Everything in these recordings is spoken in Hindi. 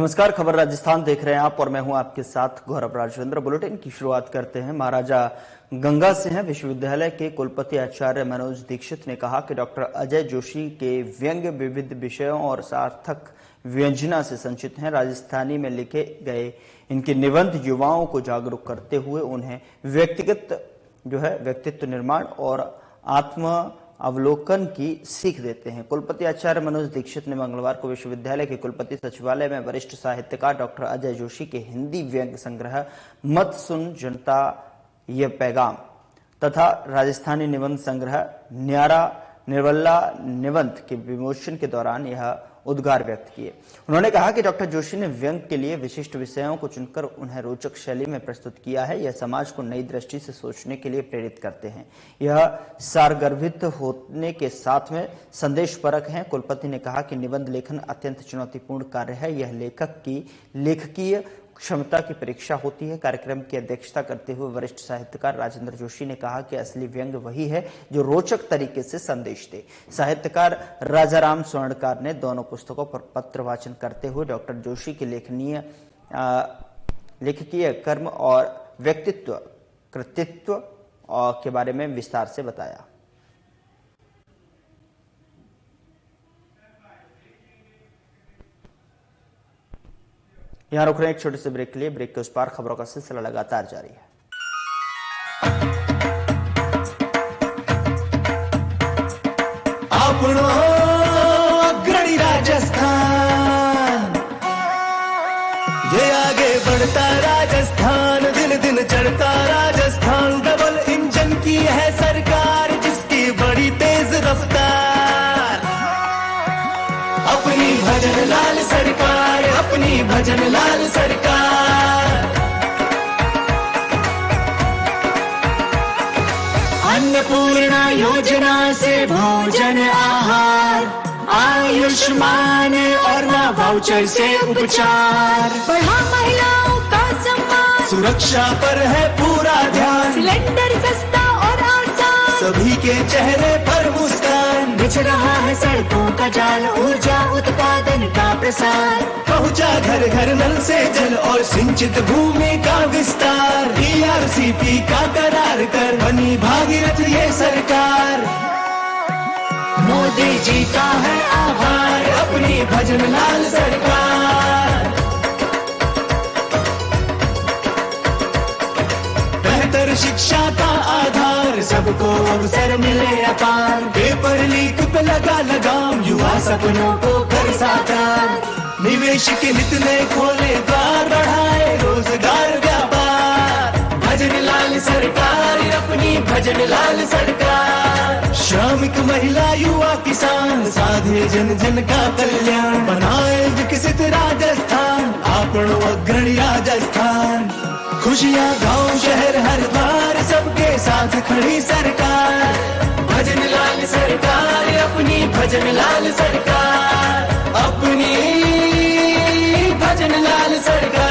नमस्कार, खबर राजस्थान देख रहे हैं आप और मैं हूं आपके साथ गौरव राजेंद्र। बुलेटिन की शुरुआत करते हैं महाराजा गंगा सिंह विश्वविद्यालय के कुलपति आचार्य मनोज दीक्षित ने कहा कि डॉक्टर अजय जोशी के व्यंग्य विविध विषयों और सार्थक व्यंजना से संचित हैं। राजस्थानी में लिखे गए इनके निबंध युवाओं को जागरूक करते हुए उन्हें व्यक्तित्व निर्माण और आत्म अवलोकन की सीख देते हैं। कुलपति आचार्य मनोज दीक्षित ने मंगलवार को विश्वविद्यालय के कुलपति सचिवालय में वरिष्ठ साहित्यकार डॉक्टर अजय जोशी के हिंदी व्यंग्य संग्रह मत सुन जनता ये पैगाम तथा राजस्थानी निबंध संग्रह न्यारा निर्वल्ला निबंध के विमोचन के दौरान यह उद्गार व्यक्त किए। उन्होंने कहा कि डॉक्टर जोशी ने व्यंग के लिए विशिष्ट विषयों को चुनकर उन्हें रोचक शैली में प्रस्तुत किया है। यह समाज को नई दृष्टि से सोचने के लिए प्रेरित करते हैं। यह सारगर्भित होने के साथ में संदेश परक हैं। कुलपति ने कहा कि निबंध लेखन अत्यंत चुनौतीपूर्ण कार्य है। यह लेखक की लेखकीय क्षमता की परीक्षा होती है। कार्यक्रम की अध्यक्षता करते हुए वरिष्ठ साहित्यकार राजेंद्र जोशी ने कहा कि असली व्यंग्य वही है जो रोचक तरीके से संदेश दे। साहित्यकार राजाराम स्वर्णकार ने दोनों पुस्तकों पर पत्र वाचन करते हुए डॉक्टर जोशी के लेखकीय कर्म और व्यक्तित्व कृतित्व के बारे में विस्तार से बताया। यहां रुक रहे हैं एक छोटे से ब्रेक के लिए। ब्रेक के उस पार खबरों का सिलसिला लगातार जारी है। आपनो अग्रणी राजस्थान, ये आगे बढ़ता राजस्थान, दिन दिन चढ़ता राजस्थान। डबल इंजन की है सरकार जिसकी बड़ी तेज रफ्तार। अपनी भजन लाल सरकार, अपनी भजन लाल सरकार। अन्नपूर्णा योजना से भोजन आहार, आयुष्मान और ना वाउचर से उपचार। बढ़ा महिलाओं का सम्मान, सुरक्षा पर है पूरा ध्यान। सिलेंडर सस्ता और आसान, सभी के चेहरे पर मुस्कान। बिछ रहा है सड़कों का जाल, ऊर्जा उत्पादन का प्रसार। पहुंचा घर घर नल से जल और सिंचित भूमि का विस्तार। DRCP का करार कर बनी भागीरथ ये सरकार। मोदी जी का है आभार, अपनी भजन लाल सरकार। बेहतर शिक्षा का आधार, सबको अवसर मिले अपार। पेपर लीक पे लगा लगाम, युवा सपनों को कर साकार। निवेश के हित में खोले द्वार, बढ़ाए रोजगार व्यापार। भजन लाल सरकार, अपनी भजन लाल सरकार। श्रमिक महिला युवा किसान, साधे जन जन का कल्याण। बनाए विकसित राजस्थान, आपनो अग्रणी राजस्थान। खुशियाँ गांव शहर हर द्वार, सबके साथ खड़ी सरकार। भजन लाल सरकार, अपनी भजन लाल सरकार। अपनी भजन लाल सरकार।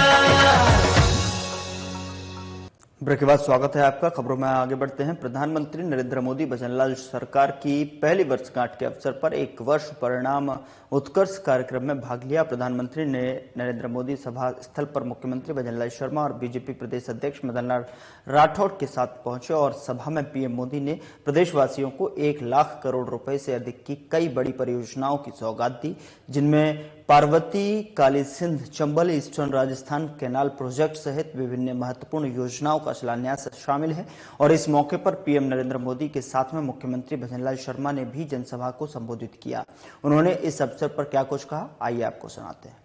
ब्रेक के बाद स्वागत है आपका। खबरों में आगे बढ़ते हैं। प्रधानमंत्री नरेंद्र मोदी भजनलाल सरकार की पहली वर्षगांठ के अवसर पर एक वर्ष परिणाम उत्कर्ष कार्यक्रम में भाग लिया। प्रधानमंत्री ने नरेंद्र मोदी सभा स्थल पर मुख्यमंत्री भजनलाल शर्मा और बीजेपी प्रदेश अध्यक्ष मदन लाल राठौड़ के साथ पहुंचे और सभा में पीएम मोदी ने प्रदेशवासियों को 1 लाख करोड़ रुपए से अधिक की कई बड़ी परियोजनाओं की सौगात दी, जिनमें Parvati, Kali Sindh, Chambal, eastern Rajasthan canal project सहित विभिन्न महत्वपूर्ण योजनाओं का शिलान्यास शामिल है। और इस मौके पर पीएम नरेंद्र मोदी के साथ में मुख्यमंत्री भजनलाल शर्मा ने भी जनसभा को संबोधित किया। उन्होंने इस अवसर पर क्या कुछ कहा, आइए आपको सुनाते हैं।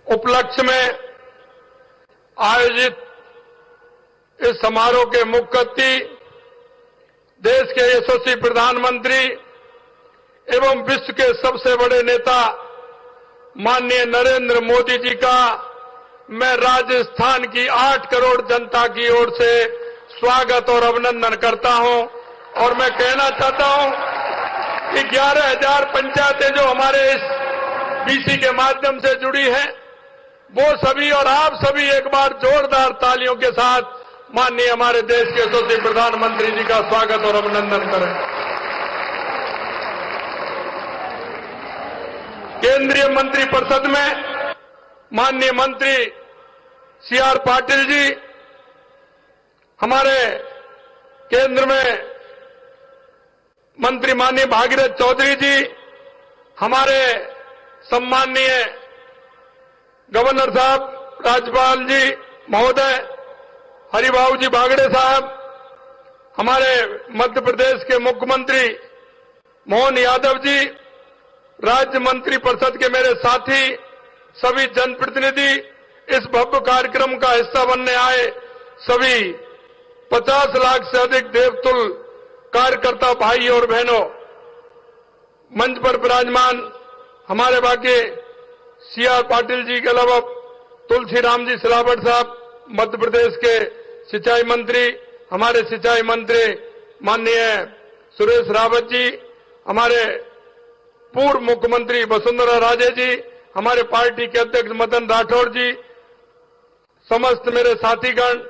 उपलक्ष्य में आयोजित इस समारोह के मुख्य अतिथि देश के यशस्वी प्रधानमंत्री एवं विश्व के सबसे बड़े नेता माननीय नरेंद्र मोदी जी का मैं राजस्थान की 8 करोड़ जनता की ओर से स्वागत और अभिनंदन करता हूं। और मैं कहना चाहता हूं कि 11,000 पंचायतें जो हमारे इस बीसी के माध्यम से जुड़ी हैं, वो सभी और आप सभी एक बार जोरदार तालियों के साथ माननीय हमारे देश के यशस्वी प्रधानमंत्री जी का स्वागत और अभिनंदन करें। केंद्रीय मंत्रिपरिषद में माननीय मंत्री सी.आर. पाटिल जी, हमारे केंद्र में मंत्री माननीय भागीरथ चौधरी जी, हमारे सम्माननीय गवर्नर साहब, राज्यपाल जी महोदय हरिभाऊ जी बागड़े साहब, हमारे मध्य प्रदेश के मुख्यमंत्री मोहन यादव जी, राज्य मंत्रिपरिषद के मेरे साथी, सभी जनप्रतिनिधि, इस भव्य कार्यक्रम का हिस्सा बनने आए सभी 50 लाख से अधिक देवतुल्य कार्यकर्ता भाई और बहनों, मंच पर विराजमान हमारे बाकी सी.आर. पाटिल जी के अलावा तुलसीराम जी सिलावट साहब, मध्य प्रदेश के सिंचाई मंत्री, हमारे सिंचाई मंत्री माननीय सुरेश रावत जी, हमारे पूर्व मुख्यमंत्री वसुंधरा राजे जी, हमारे पार्टी के अध्यक्ष मदन राठौड़ जी, समस्त मेरे साथीगण,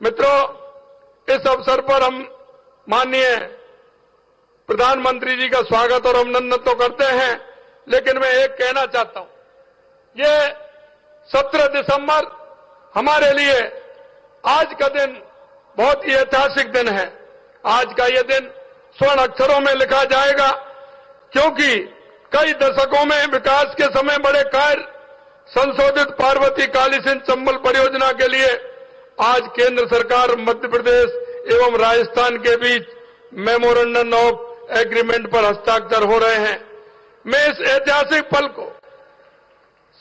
मित्रों, इस अवसर पर हम माननीय प्रधानमंत्री जी का स्वागत और अभिनंदन तो करते हैं, लेकिन मैं एक कहना चाहता हूं, ये 17 दिसंबर हमारे लिए आज का दिन बहुत ही ऐतिहासिक दिन है। आज का ये दिन स्वर्ण अक्षरों में लिखा जाएगा, क्योंकि कई दशकों में विकास के समय बड़े कार्य संशोधित पार्वती काली सिंध चंबल परियोजना के लिए आज केंद्र सरकार मध्य प्रदेश एवं राजस्थान के बीच मेमोरेंडम ऑफ एग्रीमेंट पर हस्ताक्षर हो रहे हैं। मैं इस ऐतिहासिक पल को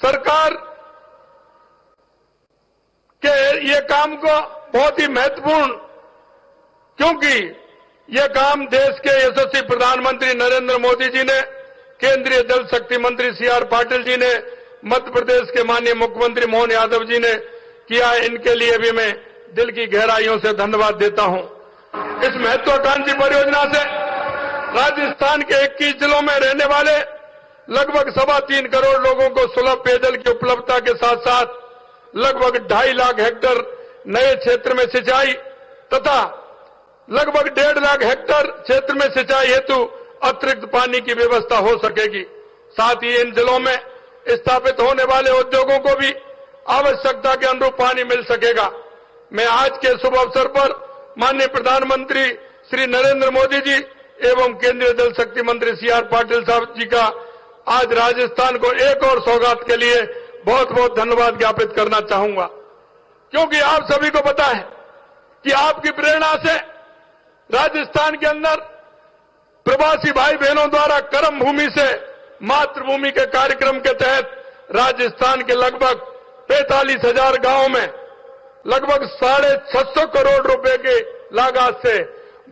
सरकार के ये काम को बहुत ही महत्वपूर्ण, क्योंकि ये काम देश के यशस्वी प्रधानमंत्री नरेंद्र मोदी जी ने, केंद्रीय जल शक्ति मंत्री सी.आर. पाटिल जी ने, मध्य प्रदेश के माननीय मुख्यमंत्री मोहन यादव जी ने किया है। इनके लिए भी मैं दिल की गहराइयों से धन्यवाद देता हूं। इस महत्वाकांक्षी परियोजना से राजस्थान के 21 जिलों में रहने वाले लगभग 3.25 करोड़ लोगों को सुलभ पेयजल की उपलब्धता के साथ साथ लगभग 2.5 लाख हेक्टेयर नए क्षेत्र में सिंचाई तथा लगभग 1.5 लाख हेक्टेयर क्षेत्र में सिंचाई हेतु अतिरिक्त पानी की व्यवस्था हो सकेगी। साथ ही इन जिलों में स्थापित होने वाले उद्योगों को भी आवश्यकता के अनुरूप पानी मिल सकेगा। मैं आज के शुभ अवसर पर माननीय प्रधानमंत्री श्री नरेंद्र मोदी जी एवं केंद्रीय जल शक्ति मंत्री सी.आर. पाटिल साहब जी का आज राजस्थान को एक और सौगात के लिए बहुत बहुत धन्यवाद ज्ञापित करना चाहूंगा, क्योंकि आप सभी को पता है कि आपकी प्रेरणा से राजस्थान के अंदर प्रवासी भाई बहनों द्वारा कर्म भूमि से मातृभूमि के कार्यक्रम के तहत राजस्थान के लगभग 45,000 गांवों में लगभग 650 करोड़ रुपए के लागत से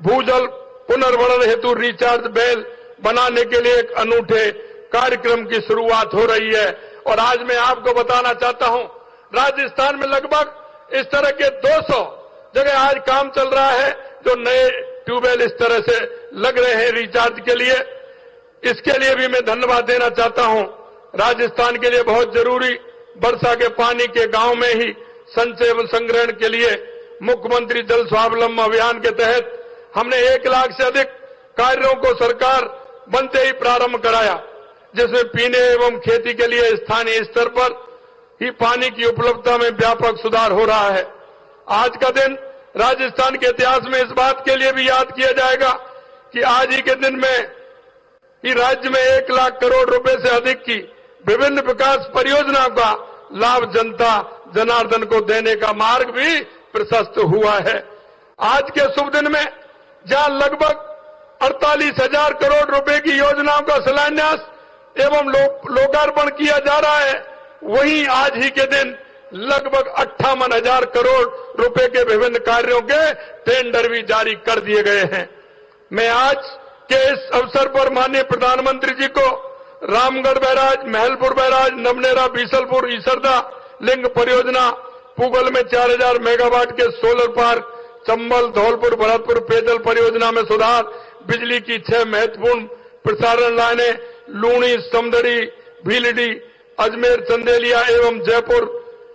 भूजल पुनर्भरण हेतु रिचार्ज बेल बनाने के लिए एक अनूठे कार्यक्रम की शुरुआत हो रही है। और आज मैं आपको बताना चाहता हूं, राजस्थान में लगभग इस तरह के 200 जगह आज काम चल रहा है, जो नए ट्यूबवेल इस तरह से लग रहे हैं रिचार्ज के लिए। इसके लिए भी मैं धन्यवाद देना चाहता हूं। राजस्थान के लिए बहुत जरूरी वर्षा के पानी के गांव में ही संचय एवं संग्रहण के लिए मुख्यमंत्री जल स्वावलंबन अभियान के तहत हमने 1 लाख से अधिक कार्यों को सरकार बनते ही प्रारंभ कराया, जिसमें पीने एवं खेती के लिए स्थानीय स्तर पर ही पानी की उपलब्धता में व्यापक सुधार हो रहा है। आज का दिन राजस्थान के इतिहास में इस बात के लिए भी याद किया जाएगा कि आज ही के दिन में ही राज्य में 1 लाख करोड़ रुपए से अधिक की विभिन्न विकास परियोजनाओं का लाभ जनता जनार्दन को देने का मार्ग भी प्रशस्त हुआ है। आज के शुभ दिन में जहां लगभग 48,000 करोड़ रुपए की योजनाओं का शिलान्यास एवं लोकार्पण किया जा रहा है, वहीं आज ही के दिन लगभग 58,000 करोड़ रुपए के विभिन्न कार्यों के टेंडर भी जारी कर दिए गए हैं। मैं आज के इस अवसर पर माननीय प्रधानमंत्री जी को रामगढ़ बैराज, महलपुर बैराज, नमनेरा, बीसलपुर, ईसरदा लिंग परियोजना, पुगल में 4000 मेगावाट के सोलर पार्क, चंबल, धौलपुर, भरतपुर पेयजल परियोजना में सुधार, बिजली की 6 महत्वपूर्ण प्रसारण लाइनें, लूणी, समदड़ी, भीलडी, अजमेर, चंदेलिया एवं जयपुर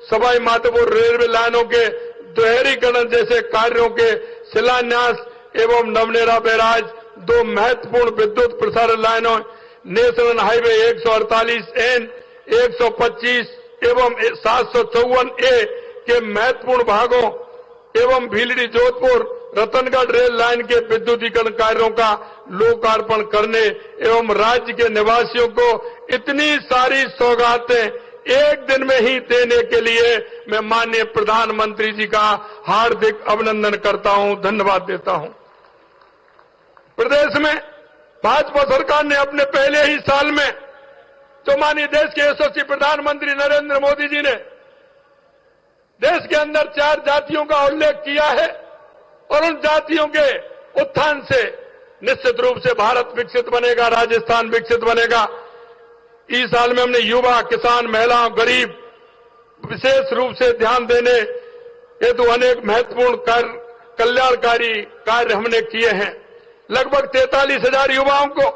सवाई माधोपुर रेलवे लाइनों के दोहरीकरण जैसे कार्यों के शिलान्यास एवं नवनेरा बैराज 2 महत्वपूर्ण विद्युत प्रसारण लाइनों नेशनल हाईवे 148N, 125 एवं 754A के महत्वपूर्ण भागों एवं भीलडी जोधपुर रतनगढ़ रेल लाइन के विद्युतीकरण कार्यों का लोकार्पण करने एवं राज्य के निवासियों को इतनी सारी सौगातें एक दिन में ही देने के लिए मैं माननीय प्रधानमंत्री जी का हार्दिक अभिनंदन करता हूं, धन्यवाद देता हूं। प्रदेश में भाजपा सरकार ने अपने पहले ही साल में जो माननीय देश के यशस्वी प्रधानमंत्री नरेंद्र मोदी जी ने देश के अंदर 4 जातियों का उल्लेख किया है और उन जातियों के उत्थान से निश्चित रूप से भारत विकसित बनेगा, राजस्थान विकसित बनेगा। इस साल में हमने युवा, किसान, महिलाओं, गरीब विशेष रूप से ध्यान देने हेतु अनेक महत्वपूर्ण कल्याणकारी कार्य हमने किए हैं। लगभग 43,000 युवाओं को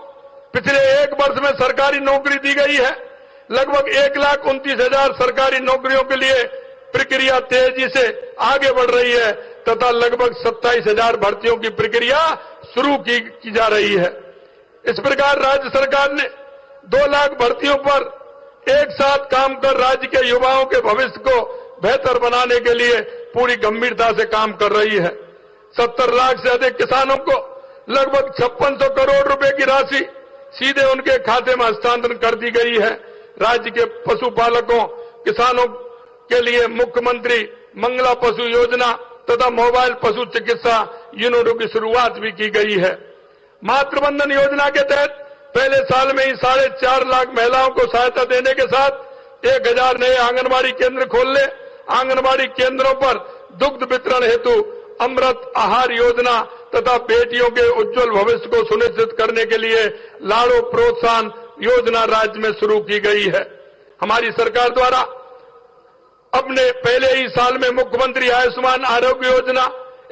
पिछले 1 वर्ष में सरकारी नौकरी दी गई है। लगभग 1,29,000 सरकारी नौकरियों के लिए प्रक्रिया तेजी से आगे बढ़ रही है तथा लगभग 27,000 भर्तियों की प्रक्रिया शुरू की जा रही है। इस प्रकार राज्य सरकार ने 2 लाख भर्तियों पर एक साथ काम कर राज्य के युवाओं के भविष्य को बेहतर बनाने के लिए पूरी गंभीरता से काम कर रही है। 70 लाख से अधिक किसानों को लगभग 5600 करोड़ रुपए की राशि सीधे उनके खाते में हस्तांतरण कर दी गई है। राज्य के पशुपालकों, किसानों के लिए मुख्यमंत्री मंगला पशु योजना तथा मोबाइल पशु चिकित्सा यूनिटों की शुरुआत भी की गई है। मातृवंदन योजना के तहत पहले साल में ही 4.5 लाख महिलाओं को सहायता देने के साथ 1000 नए आंगनबाड़ी केंद्र खोलने, आंगनबाड़ी केंद्रों पर दुग्ध वितरण हेतु अमृत आहार योजना तथा बेटियों के उज्जवल भविष्य को सुनिश्चित करने के लिए लाड़ो प्रोत्साहन योजना राज्य में शुरू की गई है। हमारी सरकार द्वारा अपने पहले ही साल में मुख्यमंत्री आयुष्मान आरोग्य योजना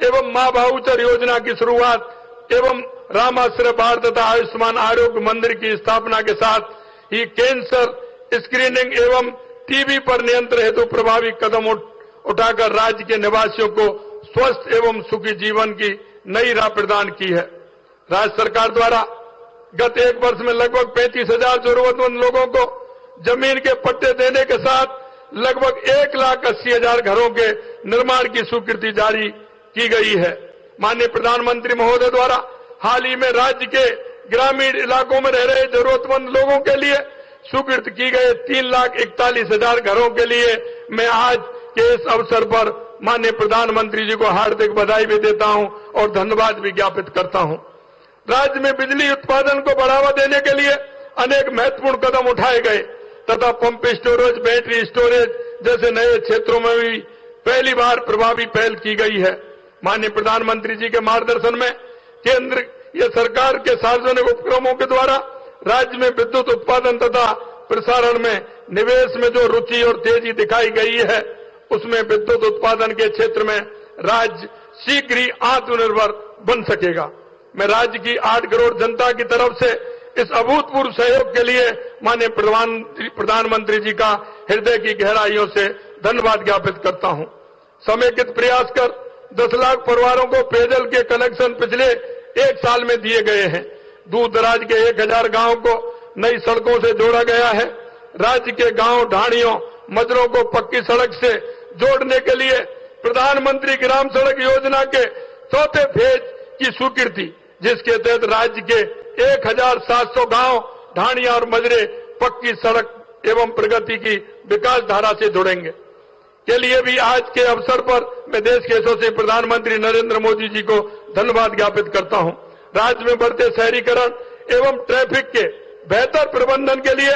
एवं मां भाऊचर योजना की शुरुआत एवं रामाश्रय भारत तथा आयुष्मान आरोग्य मंदिर की स्थापना के साथ ही कैंसर स्क्रीनिंग एवं टीबी पर नियंत्रण हेतु प्रभावी कदम उठाकर राज्य के निवासियों को स्वस्थ एवं सुखी जीवन की नई राह प्रदान की है। राज्य सरकार द्वारा गत 1 वर्ष में लगभग 35,000 जरूरतमंद लोगों को जमीन के पट्टे देने के साथ लगभग 1,80,000 घरों के निर्माण की स्वीकृति जारी की गई है। माननीय प्रधानमंत्री महोदय द्वारा हाल ही में राज्य के ग्रामीण इलाकों में रह रहे जरूरतमंद लोगों के लिए स्वीकृत की गए 3,41,000 घरों के लिए मैं आज के इस अवसर पर माननीय प्रधानमंत्री जी को हार्दिक बधाई भी देता हूं और धन्यवाद भी ज्ञापित करता हूं। राज्य में बिजली उत्पादन को बढ़ावा देने के लिए अनेक महत्वपूर्ण कदम उठाए गए तथा पंप स्टोरेज, बैटरी स्टोरेज जैसे नए क्षेत्रों में भी पहली बार प्रभावी पहल की गई है। माननीय प्रधानमंत्री जी के मार्गदर्शन में केंद्र या सरकार के सार्वजनिक उपक्रमों के द्वारा राज्य में विद्युत उत्पादन तथा प्रसारण में निवेश में जो रुचि और तेजी दिखाई गई है उसमें विद्युत उत्पादन के क्षेत्र में राज्य शीघ्र ही आत्मनिर्भर बन सकेगा। मैं राज्य की 8 करोड़ जनता की तरफ से इस अभूतपूर्व सहयोग के लिए माननीय प्रधानमंत्री जी का हृदय की गहराइयों से धन्यवाद ज्ञापित करता हूं। समेकित प्रयास कर 10 लाख परिवारों को पेयजल के कनेक्शन पिछले 1 साल में दिए गए हैं। दूर दराज के 1000 गांवों को नई सड़कों से जोड़ा गया है। राज्य के गांव, ढाणियों, मजरों को पक्की सड़क से जोड़ने के लिए प्रधानमंत्री ग्राम सड़क योजना के 4थे फेज की स्वीकृति, जिसके तहत राज्य के 1700 गांव, ढाणियां और मजरे पक्की सड़क एवं प्रगति की विकास धारा से जुड़ेंगे के लिए भी आज के अवसर पर मैं देश के यशस्वी प्रधानमंत्री नरेंद्र मोदी जी को धन्यवाद ज्ञापित करता हूं। राज्य में बढ़ते शहरीकरण एवं ट्रैफिक के बेहतर प्रबंधन के लिए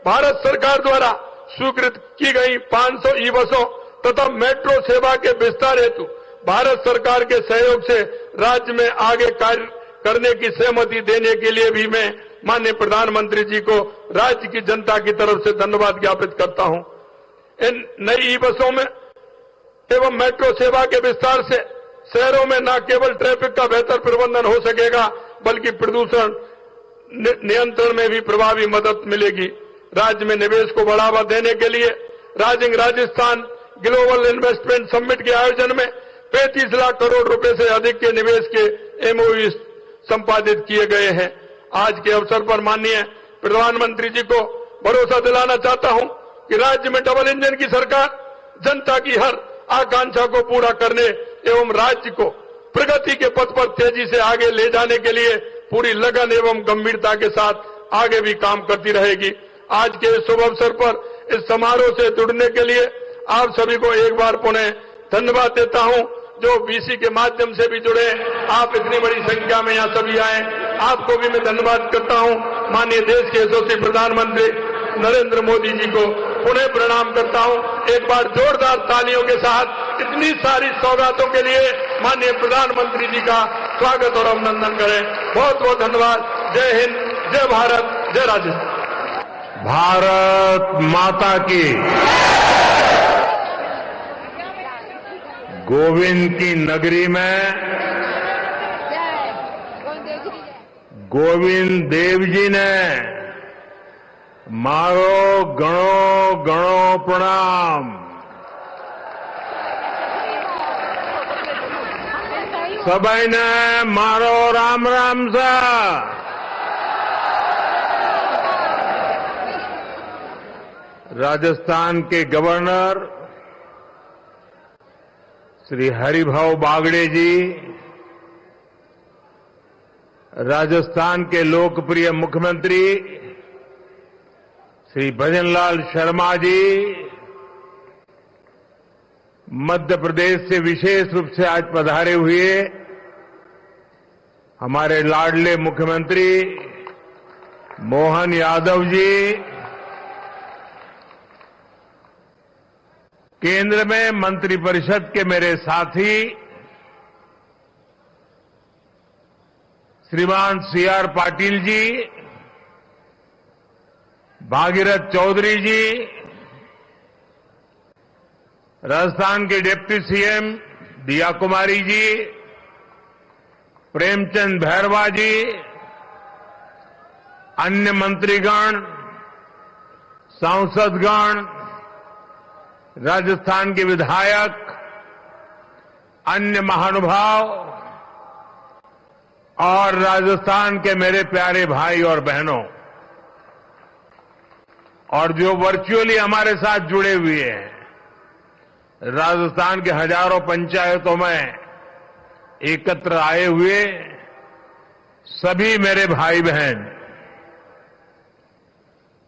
भारत सरकार द्वारा स्वीकृत की गई 500 ई बसों तथा मेट्रो सेवा के विस्तार हेतु भारत सरकार के सहयोग से राज्य में आगे कार्य करने की सहमति देने के लिए भी मैं माननीय प्रधानमंत्री जी को राज्य की जनता की तरफ से धन्यवाद ज्ञापित करता हूं। इन नई ई बसों में एवं मेट्रो सेवा के विस्तार से शहरों में न केवल ट्रैफिक का बेहतर प्रबंधन हो सकेगा बल्कि प्रदूषण नियंत्रण में भी प्रभावी मदद मिलेगी। राज्य में निवेश को बढ़ावा देने के लिए राजस्थान ग्लोबल इन्वेस्टमेंट समिट के आयोजन में 35 लाख करोड़ रुपए से अधिक के निवेश के एमओयू संपादित किए गए हैं। आज के अवसर पर माननीय प्रधानमंत्री जी को भरोसा दिलाना चाहता हूं कि राज्य में डबल इंजन की सरकार जनता की हर आकांक्षा को पूरा करने एवं राज्य को प्रगति के पथ पर तेजी से आगे ले जाने के लिए पूरी लगन एवं गंभीरता के साथ आगे भी काम करती रहेगी। आज के इस शुभ अवसर पर इस समारोह से जुड़ने के लिए आप सभी को एक बार पुनः धन्यवाद देता हूं। जो बीसी के माध्यम से भी जुड़े, आप इतनी बड़ी संख्या में यहां सभी आए, आपको भी मैं धन्यवाद करता हूं। माननीय देश के यशस्वी प्रधानमंत्री नरेंद्र मोदी जी को पुनः प्रणाम करता हूं। एक बार जोरदार तालियों के साथ इतनी सारी सौगातों के लिए माननीय प्रधानमंत्री जी का स्वागत और अभिनंदन करें। बहुत बहुत धन्यवाद। जय हिंद, जय भारत, जय राजस्थान। भारत माता की, गोविंद की नगरी में गोविंद देव जी ने मारो गणो गणो प्रणाम। सभी ने मारो राम राम सा। राजस्थान के गवर्नर श्री हरिभाऊ बागड़े जी, राजस्थान के लोकप्रिय मुख्यमंत्री श्री भजनलाल शर्मा जी, मध्य प्रदेश से विशेष रूप से आज पधारे हुए हमारे लाडले मुख्यमंत्री मोहन यादव जी, केंद्र में मंत्रिपरिषद के मेरे साथी श्रीमान सीआर पाटिल जी, भागीरथ चौधरी जी, राजस्थान के डिप्टी सीएम दिया कुमारी जी, प्रेमचंद भैरवा जी, अन्य मंत्रीगण, सांसदगण, राजस्थान के विधायक, अन्य महानुभाव और राजस्थान के मेरे प्यारे भाई और बहनों, और जो वर्चुअली हमारे साथ जुड़े हुए हैं, राजस्थान के हजारों पंचायतों में एकत्र आए हुए सभी मेरे भाई बहन,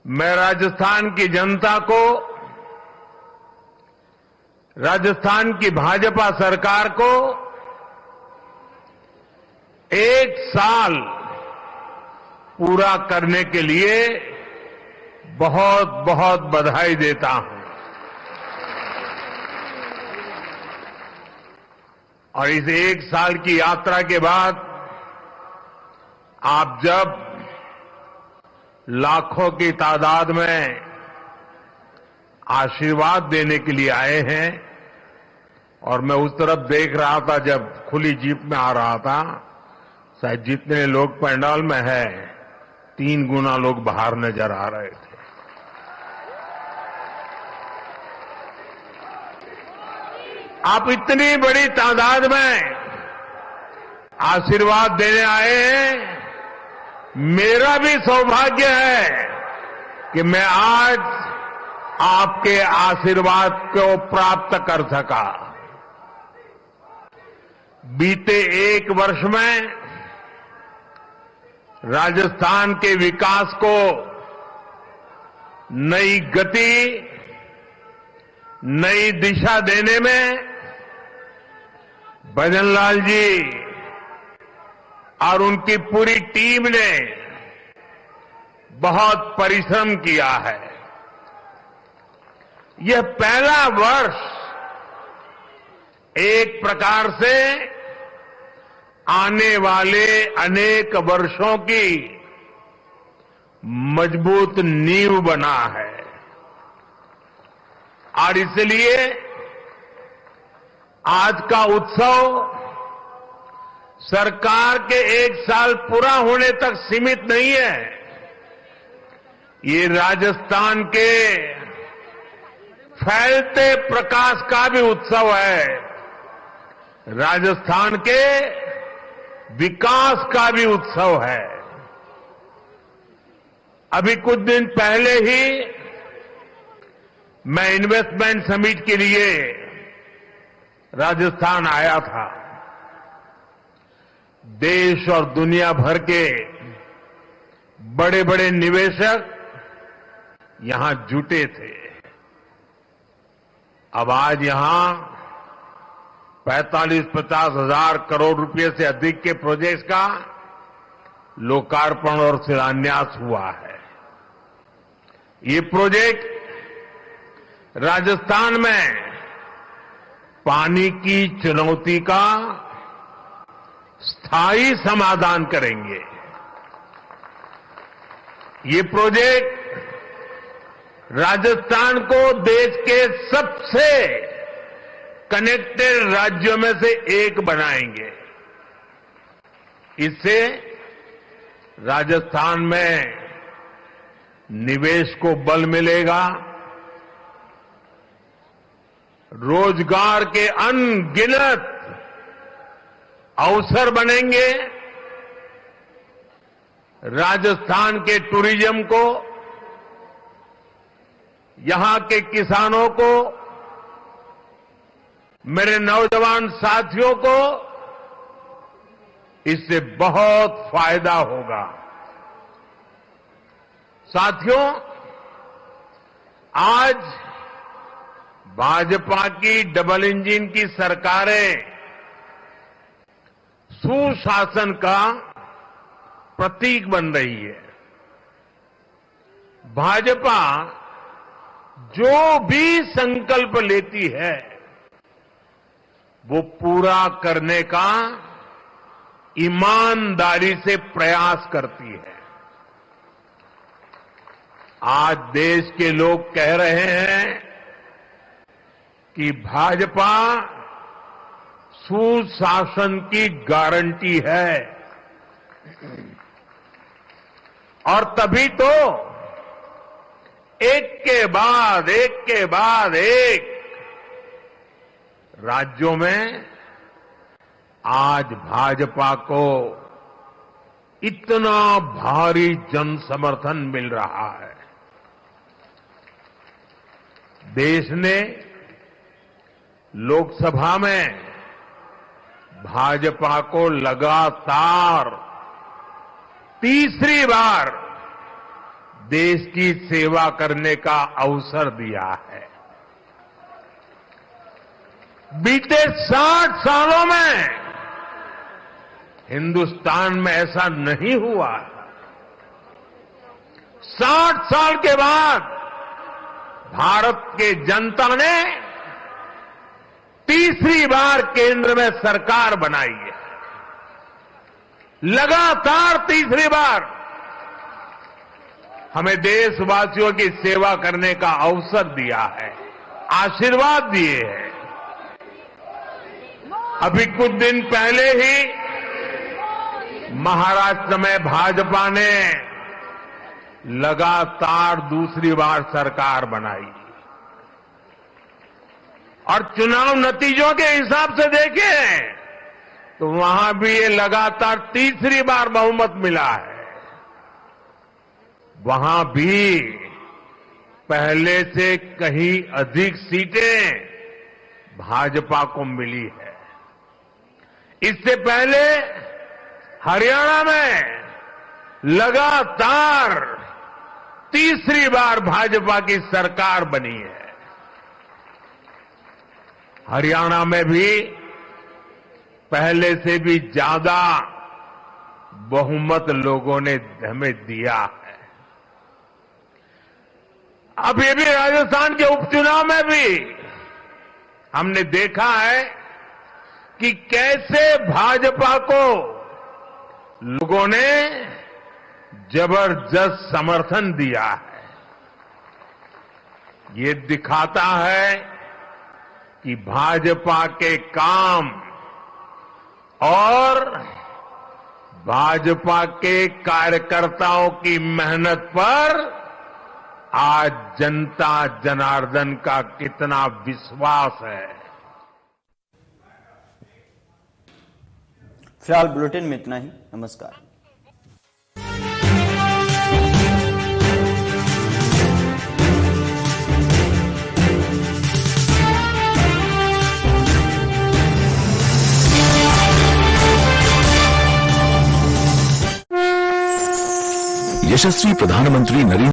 मैं राजस्थान की जनता को, राजस्थान की भाजपा सरकार को 1 साल पूरा करने के लिए बहुत बहुत बधाई देता हूं। और इस 1 साल की यात्रा के बाद आप जब लाखों की तादाद में आशीर्वाद देने के लिए आए हैं, और मैं उस तरफ देख रहा था जब खुली जीप में आ रहा था, शायद जितने लोग पंडाल में हैं 3 गुना लोग बाहर नजर आ रहे थे। आप इतनी बड़ी तादाद में आशीर्वाद देने आए हैं, मेरा भी सौभाग्य है कि मैं आज आपके आशीर्वाद को प्राप्त कर सका। बीते 1 वर्ष में राजस्थान के विकास को नई गति, नई दिशा देने में भजनलाल जी और उनकी पूरी टीम ने बहुत परिश्रम किया है। यह पहला वर्ष एक प्रकार से आने वाले अनेक वर्षों की मजबूत नींव बना है, और इसलिए आज का उत्सव सरकार के 1 साल पूरा होने तक सीमित नहीं है। ये राजस्थान के फैलते प्रकाश का भी उत्सव है, राजस्थान के विकास का भी उत्सव है। अभी कुछ दिन पहले ही मैं इन्वेस्टमेंट समिट के लिए राजस्थान आया था। देश और दुनिया भर के बड़े बड़े निवेशक यहां जुटे थे। अब आज यहां 45-50 हजार करोड़ रुपए से अधिक के प्रोजेक्ट्स का लोकार्पण और शिलान्यास हुआ है। ये प्रोजेक्ट राजस्थान में पानी की चुनौती का स्थायी समाधान करेंगे। ये प्रोजेक्ट राजस्थान को देश के सबसे कनेक्टेड राज्यों में से एक बनाएंगे। इससे राजस्थान में निवेश को बल मिलेगा, रोजगार के अनगिनत अवसर बनेंगे, राजस्थान के टूरिज्म को, यहां के किसानों को, मेरे नौजवान साथियों को इससे बहुत फायदा होगा। साथियों, आज भाजपा की डबल इंजन की सरकारें सुशासन का प्रतीक बन रही है। भाजपा जो भी संकल्प लेती है वो पूरा करने का ईमानदारी से प्रयास करती है। आज देश के लोग कह रहे हैं कि भाजपा सुशासन की गारंटी है, और तभी तो एक के बाद एक राज्यों में आज भाजपा को इतना भारी जन समर्थन मिल रहा है। देश ने लोकसभा में भाजपा को लगातार तीसरी बार देश की सेवा करने का अवसर दिया है। बीते 60 सालों में हिंदुस्तान में ऐसा नहीं हुआ। 60 साल के बाद भारत के जनता ने तीसरी बार केंद्र में सरकार बनाई है। लगातार तीसरी बार हमें देशवासियों की सेवा करने का अवसर दिया है, आशीर्वाद दिए हैं। अभी कुछ दिन पहले ही महाराष्ट्र में भाजपा ने लगातार दूसरी बार सरकार बनाई, और चुनाव नतीजों के हिसाब से देखें तो वहां भी ये लगातार तीसरी बार बहुमत मिला है। वहां भी पहले से कहीं अधिक सीटें भाजपा को मिली है। इससे पहले हरियाणा में लगातार तीसरी बार भाजपा की सरकार बनी है। हरियाणा में भी पहले से भी ज्यादा बहुमत लोगों ने हमें दिया है। अब ये भी राजस्थान के उपचुनाव में भी हमने देखा है कि कैसे भाजपा को लोगों ने जबरदस्त समर्थन दिया है। ये दिखाता है कि भाजपा के काम और भाजपा के कार्यकर्ताओं की मेहनत पर आज जनता जनार्दन का कितना विश्वास है। फिलहाल बुलेटिन में इतना ही। नमस्कार। यशस्वी प्रधानमंत्री नरेंद्र